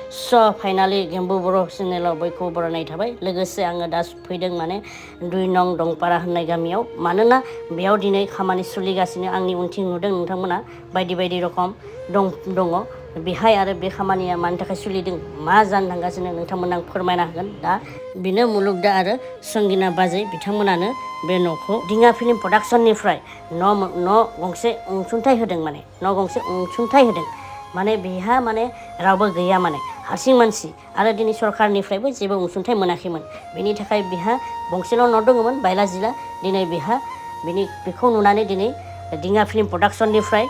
स' फाइनालि गेम्बु बर' चेनेलाव बयखौ बरायनाय थाबाय लोगोसे आङो दा फैदों माने 2 नं दंपारा होननाय गामियाव मानोना बेयाव दिनै खामानि सोलिगासिनो आंनि उनथिं नुदों नोंथांमोना बायदि बायदि रखम दङ बेहाय आरो बे खामानिया मानि थाखाय सोलिदों मा जानो थांगासिनो नोंथांमोना आं फोरमायना होगोन दा बेनो मुलुगदा आरो संगिना बाजै बिथांमोनानो बे न'खौ दिङा फिल्म प्रडाक्सननिफ्राय न' गंसे अनसुंथाइ होदों माने न' गंसे अनसुंथाइ होदों माने बेहा माने रावबो गैया माने हारसिं मानसि आरो दिनै सरकारनिफ्रायबो जेबो अनसुंथाइ मोनाखैमोन बेनि थाखाय बेहा गंसेल' न' दङमोन बायला जिला दिनै बेहा बेखौ नुनानै दिनै दिङा फिल्म प्रडाक्सननिफ्राय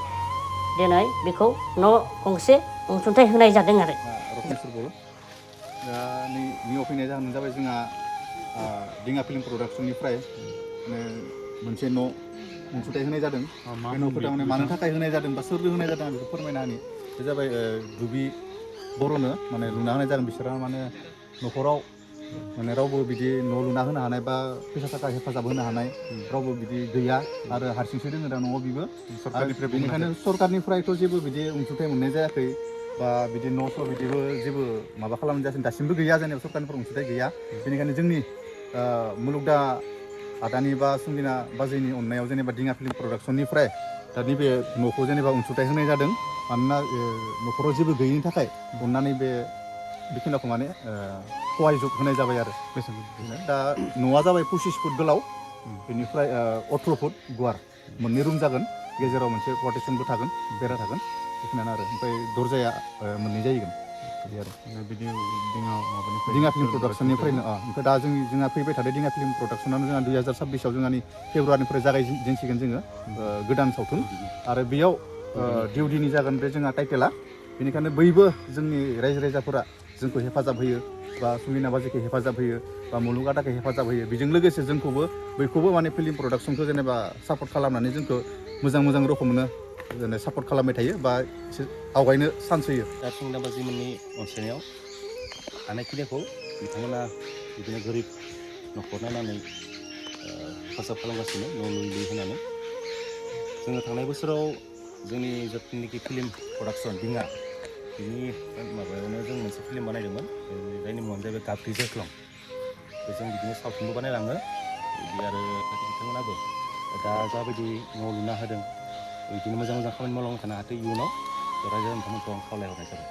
दिनै बेखौ न' गंसे अनसुंथाइ होनाय जादों आरो रतनेस्वर बर' दा नैयाव फैनाय जाहोनानो जाबाय जोंहा दिङा फिल्म प्रडाक्सननिफ्राय माने मोनसे न' अनसुंथाइ होनाय जादों बे न'खौ थारमाने मानो थाखाय होनाय जादों बा सोरनो होनाय जादों आं बेखौ फोरमायना होनि बे जाबाय दुबि बर'नो माने लुना होनाय जादों बिसोरहा माने न'खराव माने रावबो बिदि न' लुना होनो हानाय बा फैसा थाखा हेफाजाब होनो हानाय रावबो बिदि गैया आरो हारसिंसो दोङो दा न'आव बिबो बेनिखायनो सरकारनिफ्रायथ' जेबो बिदि अनसुंथाइ मोननाय जायाखै बा बिदि न' स' बिदिबो जेबो माबा खालामनाय जायाखै दासिमबो गैया जेनेबा सरकारनिफ्राय अनसुंथाइ गैया बेनिखायनो जोंनि मुलुगदा आदानि बा संगिना बाजैनि अननायाव जेनेबा दिङा फिल्म प्रडाक्सननिफ्राय दा नैबे न'खौ जेनेबा अनसुंथाइ होनाय जादों मानोना न'खराव जेबो गैयिनि थाखाय अननानै बेखिनिखौ माने सहाय जग होनाय जाबाय आरो दा न'आ जाबाय 25 फुट गोलाव बेनिफ्राय 18 फुट गुवार मोननै रुम जागोन गेजेराव मोनसे पार्टिसनबो थागोन बेरा थागोन बेखिनियानो आरो ओमफ्राय दरजाया मोननै जाहैगोन बिदि आरो दिङा फिल्म प्रडाक्सननिफ्रायनो ओमफ्राय दा जोंहा फैबाय थादों दिङा फिल्म प्रडाक्सनानो जोंहा 2026आव जोंहानि फेब्रुवारिनिफ्राय जागायजेनसिगोन जोङो गोदान सावथुन आरो बेयाव डिउडिनि जागोन बे जोंहा टाइटेला बेनिखायनो बयबो जोंनि रायजो राजाफोरा जोंखौ हेफाजाब होयो बा संगिना बाजैखौ हेफाजाब होयो बा मुलुग आदाखौ हेफाजाब होयो बेजों लोगोसे जोंखौबो बयखौबो माने फिल्म प्रडाक्सनखौ जेनेबा सापर्ट खालामनानै जोंखौ मोजां रोखोमनो जेनेबा सापर्ट खालामबाय थायो बा एसे आवगायनो चान्स होयो दा संगिना बाजैमोननि अनसायनायाव हानायखिनिखौ बिथांमोना बिदिनो गोरिब न'खर नायनानै हेफाजाब खालामगासिनो न' लुयै होनानै जोङो थांनाय बोसोराव जोंनि जिथुनाखि फिल्म प्रडाक्सन दिङा बिनि माबायावनो जों मोनसे फिल्म बानायदोंमोन जायनि मुङानो जाहैबाय गाबरि जोख्लं जों बिदिनो सावथुनबो बानायलाङो बिदि आरो बिथांमोनाबो दा जाबायदि न' लुना होदों बिदिनो मोजां खामानि मावलांबाय थानो हाथों इयुनाव रायजो नोंथांमोनखौ आं खावलायहरनाय जाबाय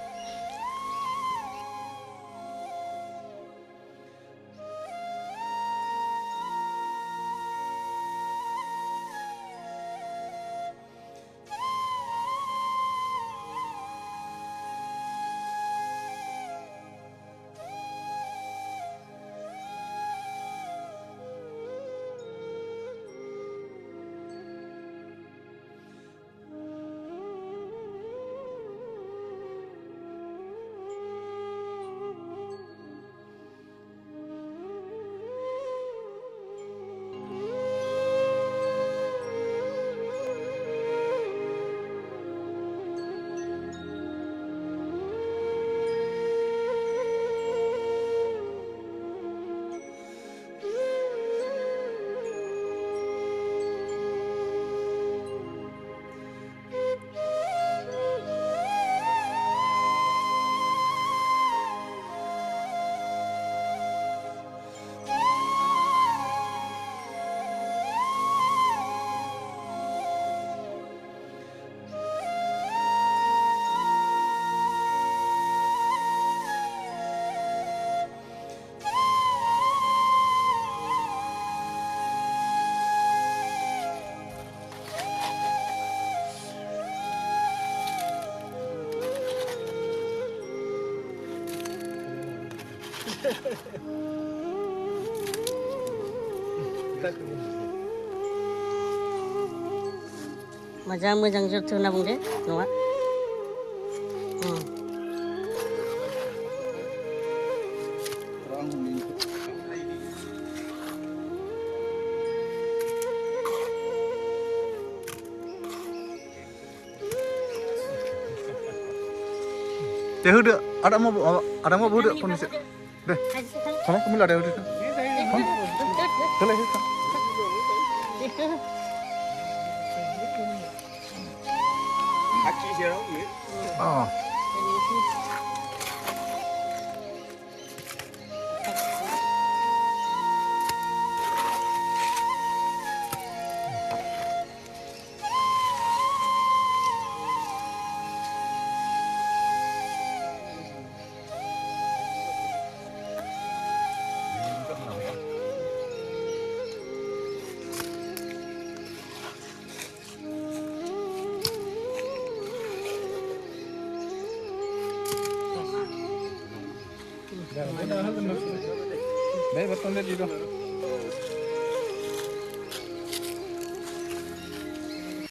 मोजां जोथोन होनना बुंदे नङा दे होदो आदामाबो होदो खननैसो दे थांलाय कमिला दे होदो होलाय होखा Dai, bertonde di dong.